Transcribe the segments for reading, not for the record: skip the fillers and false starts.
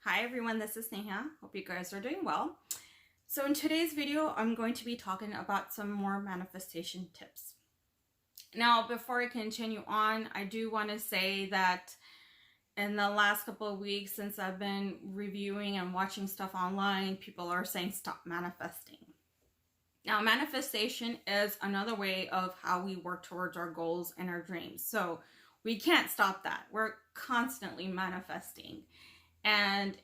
Hi everyone, this is Sneha. Hope you guys are doing well. So in today's video, I'm going to be talking about some more manifestation tips. Now, before I continue on, I do want to say that in the last couple of weeks, since I've been reviewing and watching stuff online, people are saying stop manifesting. Now, manifestation is another way of how we work towards our goals and our dreams. So we can't stop that. We're constantly manifesting. And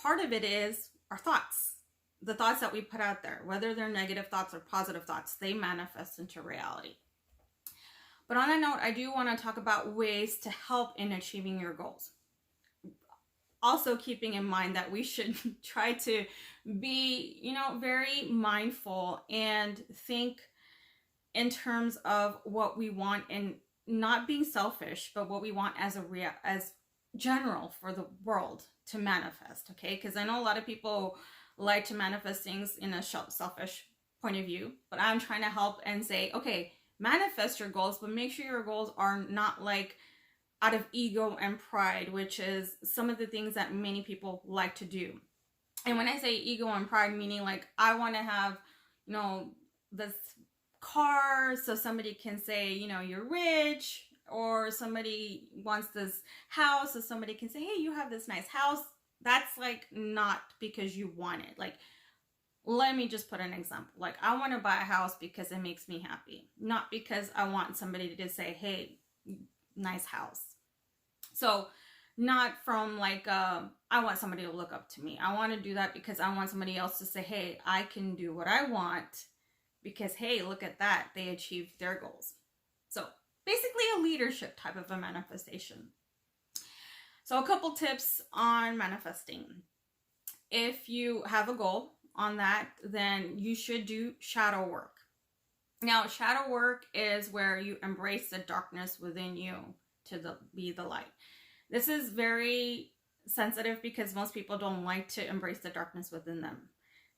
part of it is our thoughts. The thoughts that we put out there, whether they're negative thoughts or positive thoughts, they manifest into reality. But on that note, I do want to talk about ways to help in achieving your goals. Also keeping in mind that we should try to be, very mindful and think in terms of what we want and not being selfish, but what we want as general for the world to manifest, okay? Because I know a lot of people like to manifest things in a selfish point of view, but I'm trying to help and say, okay, manifest your goals, but make sure your goals are not like out of ego and pride, which is some of the things that many people like to do. And when I say ego and pride, meaning like I want to have, this car so somebody can say, you're rich, or somebody wants this house so somebody can say, hey, you have this nice house. That's like not because you want it. Like, let me just put an example. Like, I want to buy a house because it makes me happy, not because I want somebody to just say, hey, nice house. So not from like, I want somebody to look up to me. I want to do that because I want somebody else to say, hey, I can do what I want because, hey, look at that. They achieved their goals. So basically a leadership type of a manifestation. So a couple tips on manifesting. If you have a goal on that, then you should do shadow work. Now, shadow work is where you embrace the darkness within you to be the light. This is very sensitive because most people don't like to embrace the darkness within them.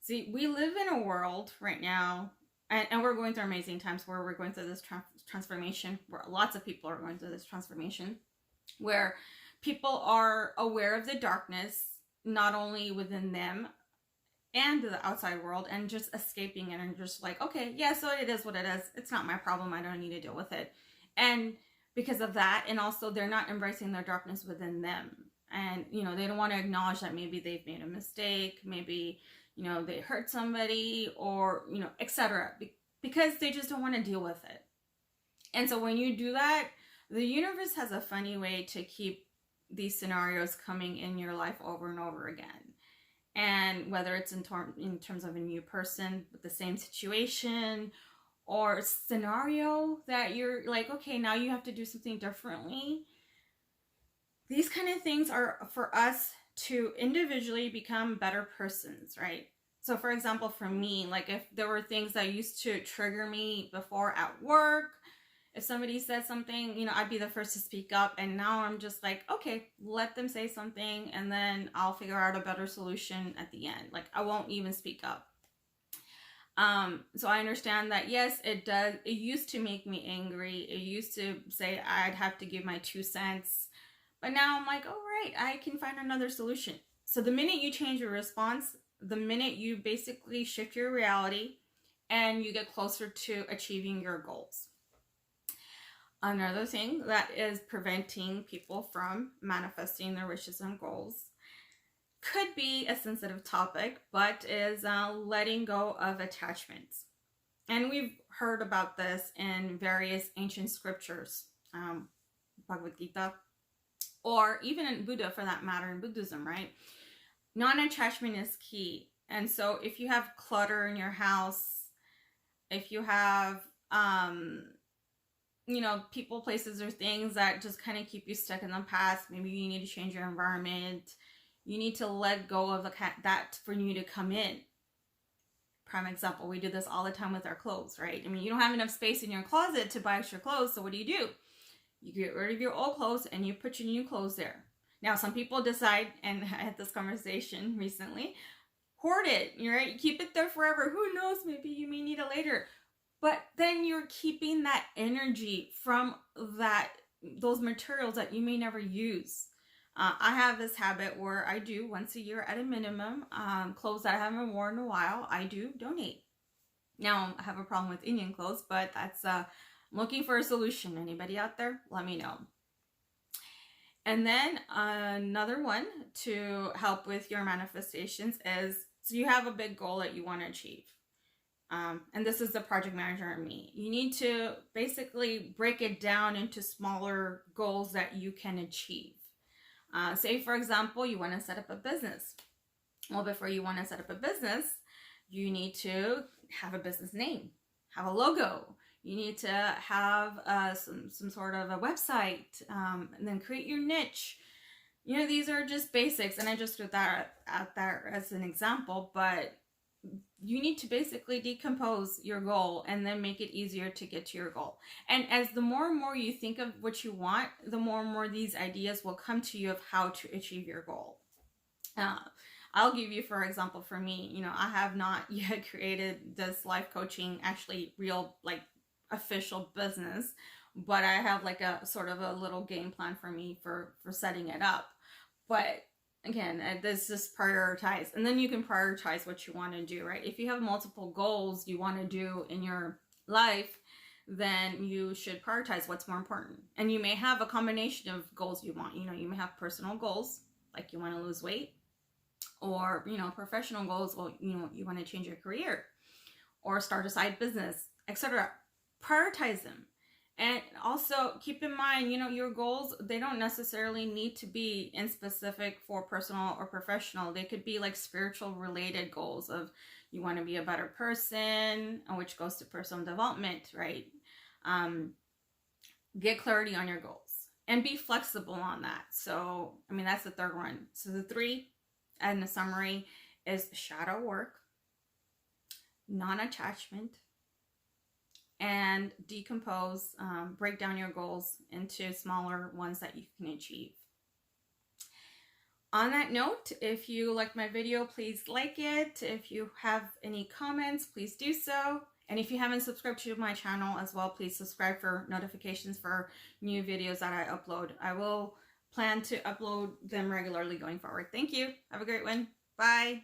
See, we live in a world right now, and we're going through amazing times where we're going through this transformation, where lots of people are going through this transformation, where people are aware of the darkness, not only within them and the outside world, and just escaping it and just like, okay, yeah, so it is what it is. It's not my problem. I don't need to deal with it. And because of that, and also they're not embracing their darkness within them. And, they don't want to acknowledge that maybe they've made a mistake, maybe, they hurt somebody or, etc. Because they just don't want to deal with it. And so when you do that, the universe has a funny way to keep these scenarios coming in your life over and over again. And whether it's in terms of a new person with the same situation or scenario that you're like, okay, now you have to do something differently. These kind of things are for us to individually become better persons, right? So for example, for me, like if there were things that used to trigger me before at work, if somebody said something, I'd be the first to speak up. And now I'm just like, okay, let them say something and then I'll figure out a better solution at the end. Like I won't even speak up. So I understand that, yes, it used to make me angry. It used to say I'd have to give my 2 cents. But now I'm like, oh, right, I can find another solution. So the minute you change your response, the minute you basically shift your reality and you get closer to achieving your goals. Another thing that is preventing people from manifesting their wishes and goals could be a sensitive topic, but is letting go of attachments. And we've heard about this in various ancient scriptures, Bhagavad Gita, or even in Buddha for that matter, in Buddhism, right? Non-attachment is key. And so if you have clutter in your house, if you have, people, places, or things that just kind of keep you stuck in the past, maybe you need to change your environment. You need to let go of that for you to come in. Prime example, we do this all the time with our clothes, right? I mean, you don't have enough space in your closet to buy extra clothes, so what do? You get rid of your old clothes and you put your new clothes there. Now, some people decide, and I had this conversation recently, hoard it, right? You keep it there forever. Who knows? Maybe you may need it later. But then you're keeping that energy from those materials that you may never use. I have this habit where I do once a year at a minimum, clothes that I haven't worn in a while, I do donate. Now, I have a problem with Indian clothes, but that's, I'm looking for a solution. Anybody out there? Let me know. And then another one to help with your manifestations is, so you have a big goal that you want to achieve. And this is the project manager in me. You need to basically break it down into smaller goals that you can achieve. Say, for example, you want to set up a business. Well, before you want to set up a business, you need to have a business name, have a logo. You need to have some sort of a website, and then create your niche. You know, these are just basics, and I just threw that out there as an example, but you need to basically decompose your goal and then make it easier to get to your goal. And as the more and more you think of what you want, the more and more these ideas will come to you of how to achieve your goal. I'll give you, for example, for me, you know, I have not yet created this life coaching, actually real, like, official business, but I have like a sort of a little game plan for me for setting it up. But again, this is prioritize, and then you can prioritize what you want to do, right? If you have multiple goals you want to do in your life, then you should prioritize what's more important. And you may have a combination of goals you want. You know, you may have personal goals, like you want to lose weight, or, you know, professional goals, well, you know, you want to change your career or start a side business, etc. Prioritize them. And also keep in mind, you know, your goals, they don't necessarily need to be in specific for personal or professional. They could be like spiritual related goals of you want to be a better person, which goes to personal development, right? Get clarity on your goals and be flexible on that. So, I mean, that's the third one. So the three, and the summary is shadow work, non-attachment, and decompose, break down your goals into smaller ones that you can achieve. On that note, if you liked my video, please like it. If you have any comments, please do so. And if you haven't subscribed to my channel as well, please subscribe for notifications for new videos that I upload. I will plan to upload them regularly going forward. Thank you. Have a great one. Bye.